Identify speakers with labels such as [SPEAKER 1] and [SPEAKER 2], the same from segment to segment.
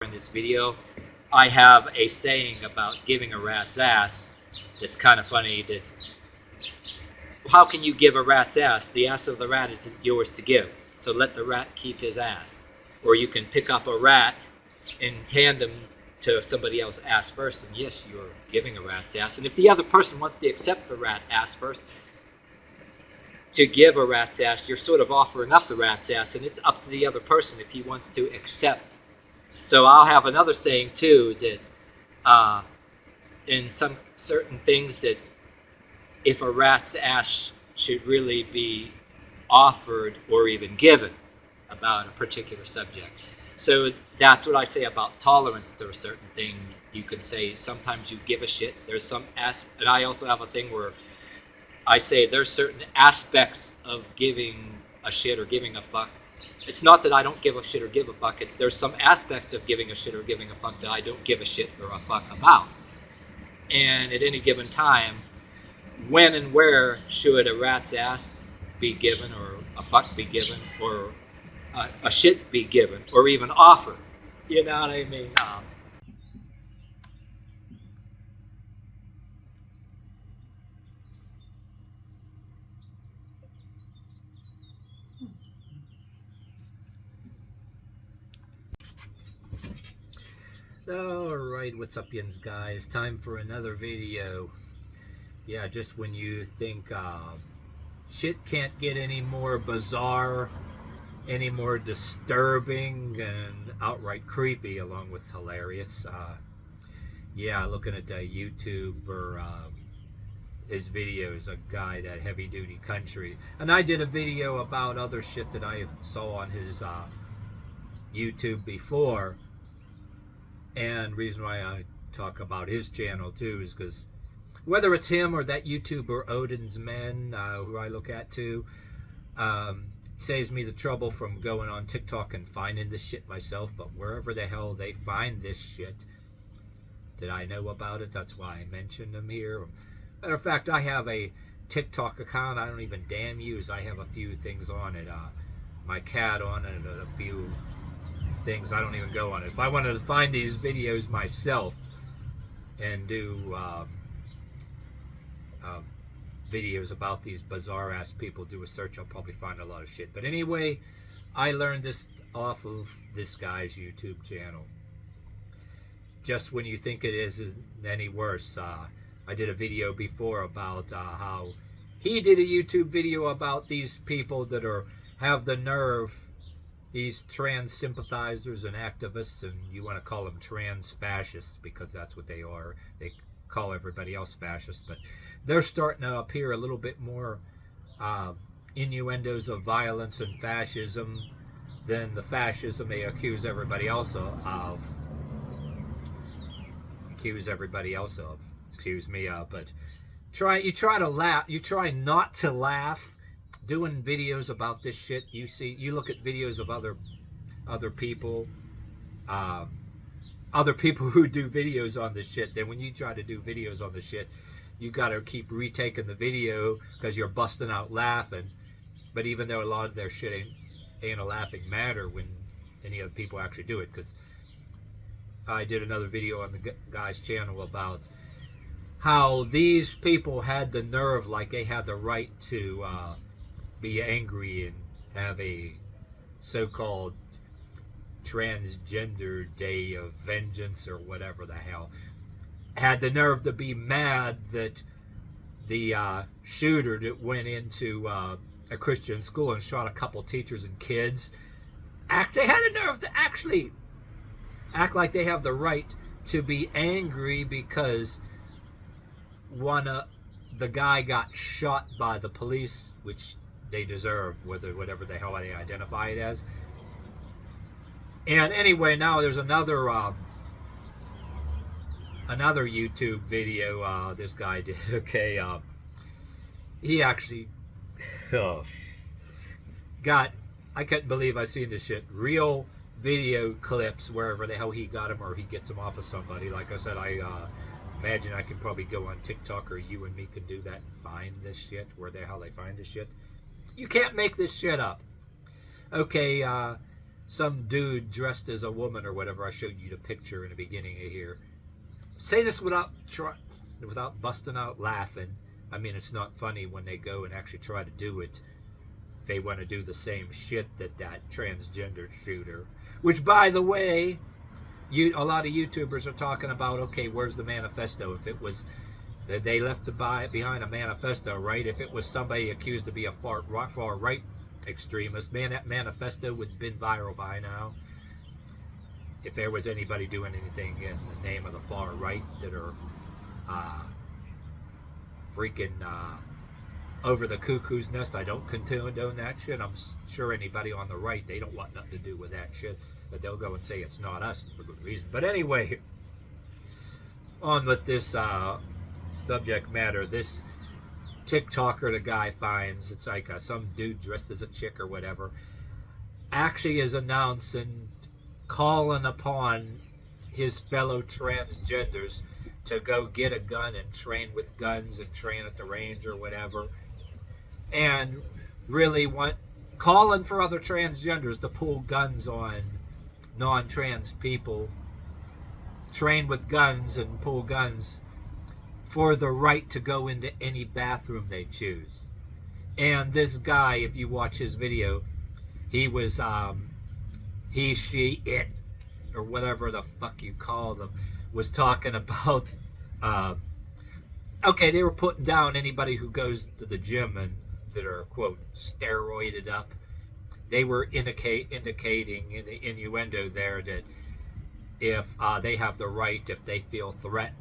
[SPEAKER 1] in this video, I have a saying about giving a rat's ass that's kind of funny. That how can you give a rat's ass? The ass of the rat isn't yours to give, so let the rat keep his ass. Or you can pick up a rat in tandem to somebody else's ass first, and yes, you're giving a rat's ass. And if the other person wants to accept the rat ass first, to give a rat's ass, you're sort of offering up the rat's ass, and it's up to the other person if he wants to accept. So I'll have another saying too, that in some certain things, that if a rat's ass should really be offered or even given about a particular subject. So that's what I say about tolerance to a certain thing. You can say sometimes you give a shit. There's some and I also have a thing where I say there's certain aspects of giving a shit or giving a fuck. It's not that I don't give a shit or give a fuck. It's there's some aspects of giving a shit or giving a fuck that I don't give a shit or a fuck about. And at any given time, when and where should a rat's ass be given, or a fuck be given, or a shit be given, or even offered? You know what I mean? Alright, what's up, yins guys? Time for another video. Yeah, just when you think shit can't get any more bizarre, any more disturbing, and outright creepy, along with hilarious. Yeah, looking at YouTube or his videos, a guy that Heavy Duty Country, and I did a video about other shit that I saw on his YouTube before. And reason why I talk about his channel too is because whether it's him or that YouTuber Odin's Men, who I look at too, saves me the trouble from going on TikTok and finding this shit myself. But wherever the hell they find this shit, did I know about it? That's why I mentioned them here. Matter of fact, I have a TikTok account I don't even damn use. I have a few things on it. My cat on it, a few things. I don't even go on it. If I wanted to find these videos myself and do videos about these bizarre ass people, do a search, I'll probably find a lot of shit. But anyway, I learned this off of this guy's YouTube channel. Just when you think it isn't any worse, I did a video before about how he did a YouTube video about these people that have the nerve, these trans sympathizers and activists, and you want to call them trans fascists because that's what they are. They call everybody else fascist, but they're starting to appear a little bit more innuendos of violence and fascism than the fascism they accuse everybody else of. Excuse me, but you try to laugh. You try not to laugh doing videos about this shit. You look at videos of other people who do videos on this shit. Then when you try to do videos on the shit, you got to keep retaking the video because you're busting out laughing. But even though a lot of their shit ain't a laughing matter when any other people actually do it, because I did another video on the guy's channel about how these people had the nerve, like they had the right to be angry and have a so-called transgender day of vengeance or whatever the hell, had the nerve to be mad that the shooter that went into a Christian school and shot a couple teachers and kids, they had a nerve to actually act like they have the right to be angry because the guy got shot by the police, which they deserve, whatever the hell they identify it as. And anyway, now there's another YouTube video this guy did. Okay, he actually I couldn't believe I seen this shit. Real video clips, wherever the hell he got them, or he gets them off of somebody. Like I said, I imagine I can probably go on TikTok, or you and me can do that and find this shit. Where the hell they find this shit? You can't make this shit up. Okay,
[SPEAKER 2] some dude dressed as a woman or whatever. I showed you the picture in the beginning of here. Say this without busting out laughing. I mean, it's not funny when they go and actually try to do it. If they want to do the same shit that transgender shooter, which, by the way, a lot of YouTubers are talking about, okay, where's the manifesto? If it was, they left behind a manifesto, right? If it was somebody accused to be a far right extremist, that manifesto would have been viral by now. If there was anybody doing anything in the name of the far right that are freaking over the cuckoo's nest, I don't condone that shit. I'm sure anybody on the right, they don't want nothing to do with that shit, but they'll go and say it's not us for good reason. But anyway, on with this subject matter. This TikToker the guy finds, it's like some dude dressed as a chick or whatever, actually is announcing, calling upon his fellow transgenders to go get a gun and train with guns and train at the range or whatever, and really calling for other transgenders to pull guns on non-trans people, train with guns and pull guns for the right to go into any bathroom they choose. And this guy, if you watch his video, he was he, she, it, or whatever the fuck you call them, was talking about okay, they were putting down anybody who goes to the gym and that are, quote, steroided up. They were indicating in the innuendo there that if they have the right, if they feel threatened,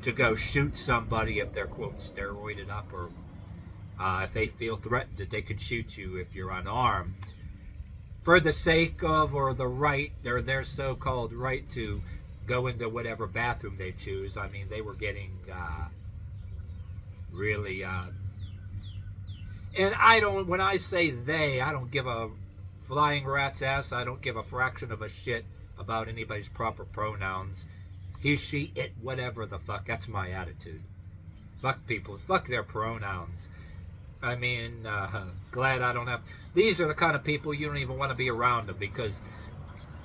[SPEAKER 2] to go shoot somebody if they're, quote, steroided up, or if they feel threatened, that they can shoot you if you're unarmed, for the sake of, or the right, or their so-called right to go into whatever bathroom they choose. I mean, they were getting really and when I say they, I don't give a flying rat's ass. I don't give a fraction of a shit about anybody's proper pronouns. He, she, it, whatever the fuck. That's my attitude. Fuck people. Fuck their pronouns. I mean, glad I don't have... These are the kind of people you don't even want to be around them, because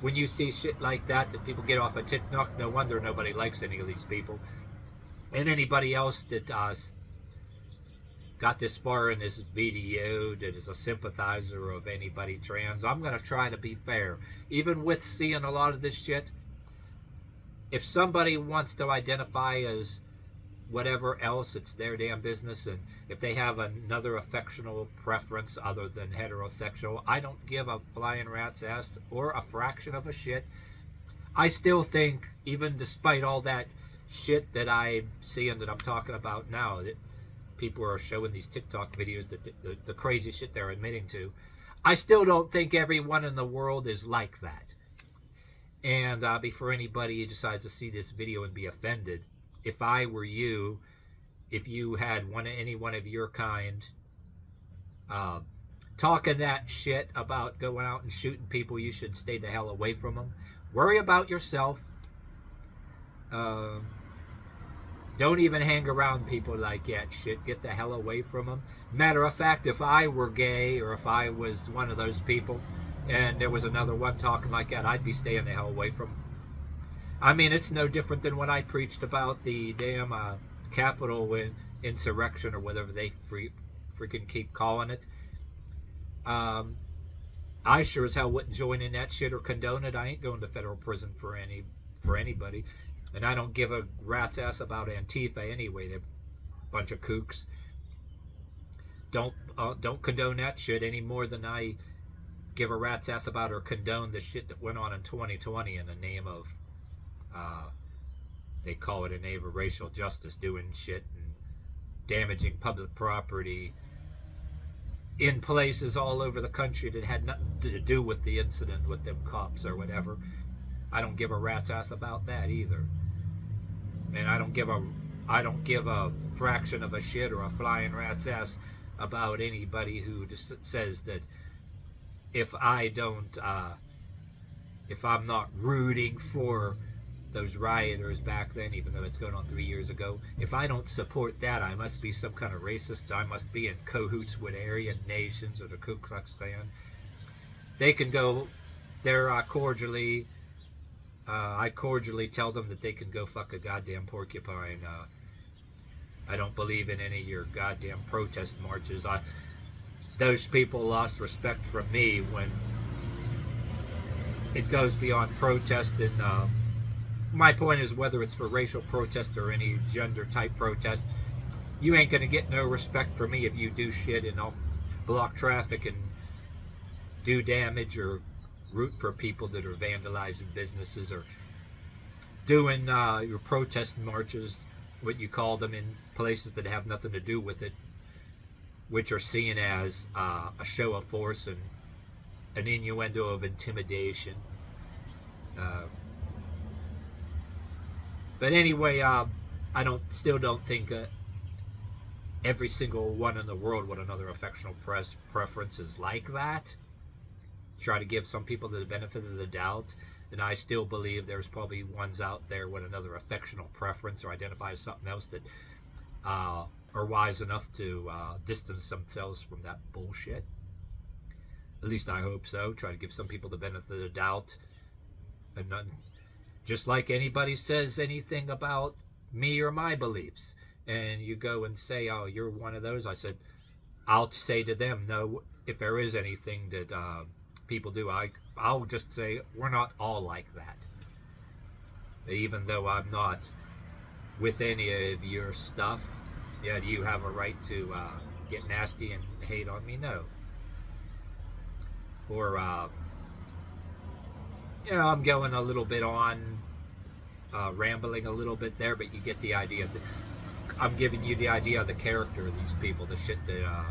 [SPEAKER 2] when you see shit like that people get off of TikTok, no wonder nobody likes any of these people. And anybody else that got this far in this video that is a sympathizer of anybody trans, I'm going to try to be fair. Even with seeing a lot of this shit, if somebody wants to identify as whatever else, it's their damn business. And if they have another affectional preference other than heterosexual, I don't give a flying rat's ass or a fraction of a shit. I still think, even despite all that shit that I'm seeing that I'm talking about now, that people are showing these TikTok videos, that the crazy shit they're admitting to, I still don't think everyone in the world is like that. And before anybody decides to see this video and be offended, if I were you, if you had any one of your kind talking that shit about going out and shooting people, you should stay the hell away from them. Worry about yourself. Don't even hang around people like that shit. Get the hell away from them. Matter of fact, if I were gay, or if I was one of those people, and there was another one talking like that, I'd be staying the hell away from them. I mean, it's no different than what I preached about the damn Capitol insurrection, or whatever they freaking keep calling it. I sure as hell wouldn't join in that shit or condone it. I ain't going to federal prison for anybody. And I don't give a rat's ass about Antifa anyway. They're a bunch of kooks. Don't condone that shit any more than I give a rat's ass about or condone the shit that went on in 2020 in the name of, they call it a name of racial justice, doing shit and damaging public property in places all over the country that had nothing to do with the incident with them cops or whatever. I don't give a rat's ass about that either. And I don't give a fraction of a shit or a flying rat's ass about anybody who just says that if I'm not rooting for those rioters back then, even though it's going on 3 years ago, if I don't support that, I must be some kind of racist. I must be in cahoots with Aryan nations or the Ku Klux Klan. They can go they're cordially, I cordially tell them that they can go fuck a goddamn porcupine. I don't believe in any of your goddamn protest marches. Those people lost respect from me when it goes beyond protest. And my point is, whether it's for racial protest or any gender type protest, you ain't gonna get no respect from me if you do shit and I'll block traffic and do damage or root for people that are vandalizing businesses or doing your protest marches, what you call them, in places that have nothing to do with it, which are seen as a show of force and an innuendo of intimidation. But anyway, I still don't think every single one in the world with another affectional preference is like that. Try to give some people the benefit of the doubt, and I still believe there's probably ones out there with another affectional preference or identify as something else that are wise enough to distance themselves from that bullshit. At least I hope so. Try to give some people the benefit of the doubt. And none, just like anybody says anything about me or my beliefs, and you go and say, oh, you're one of those, I said, I'll say to them, no, if there is anything that people do, I'll just say, we're not all like that. Even though I'm not with any of your stuff, yeah, do you have a right to get nasty and hate on me? No. Or, I'm going a little bit on, rambling a little bit there, but you get the idea. I'm giving you the idea of the character of these people, the shit that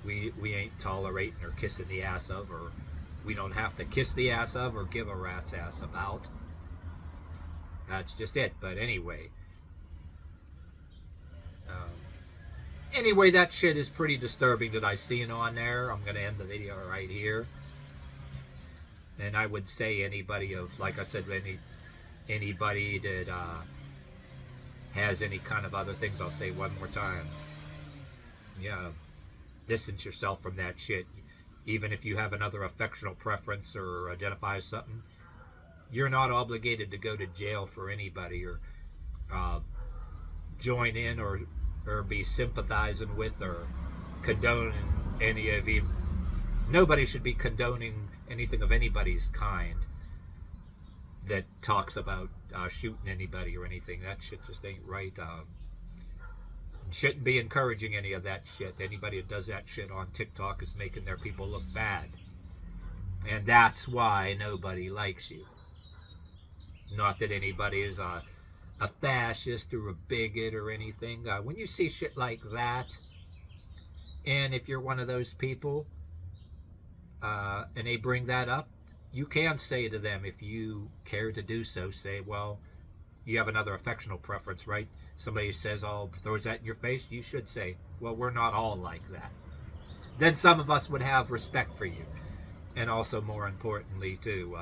[SPEAKER 2] we ain't tolerating or kissing the ass of, or we don't have to kiss the ass of or give a rat's ass about. That's just it. But anyway, that shit is pretty disturbing that I seen on there. I'm gonna end the video right here. And I would say anybody of, like I said, anybody that has any kind of other things, I'll say one more time. Yeah, distance yourself from that shit. Even if you have another affectional preference or identify as something, you're not obligated to go to jail for anybody or join in or be sympathizing with or condone any of you. Nobody should be condoning anything of anybody's kind that talks about shooting anybody or anything. That shit just ain't right. Shouldn't be encouraging any of that shit. Anybody that does that shit on TikTok is making their people look bad. And that's why nobody likes you. Not that anybody is a fascist or a bigot or anything. When you see shit like that, and if you're one of those people, and they bring that up, you can say to them, if you care to do so, say, well, you have another affectional preference, right? Somebody says, oh, throws that in your face, you should say, well, we're not all like that. Then some of us would have respect for you. And also, more importantly, too,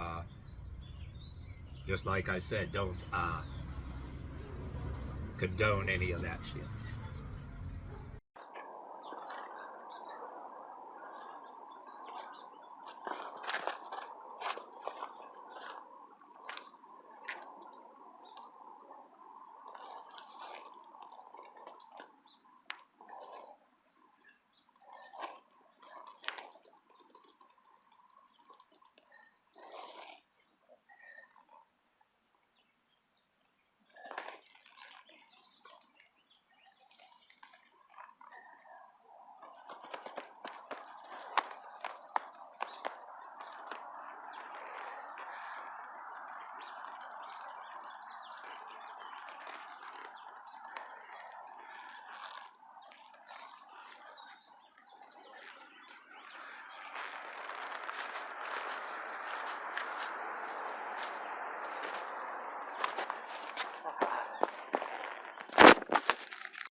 [SPEAKER 2] just like I said, don't condone any of that shit.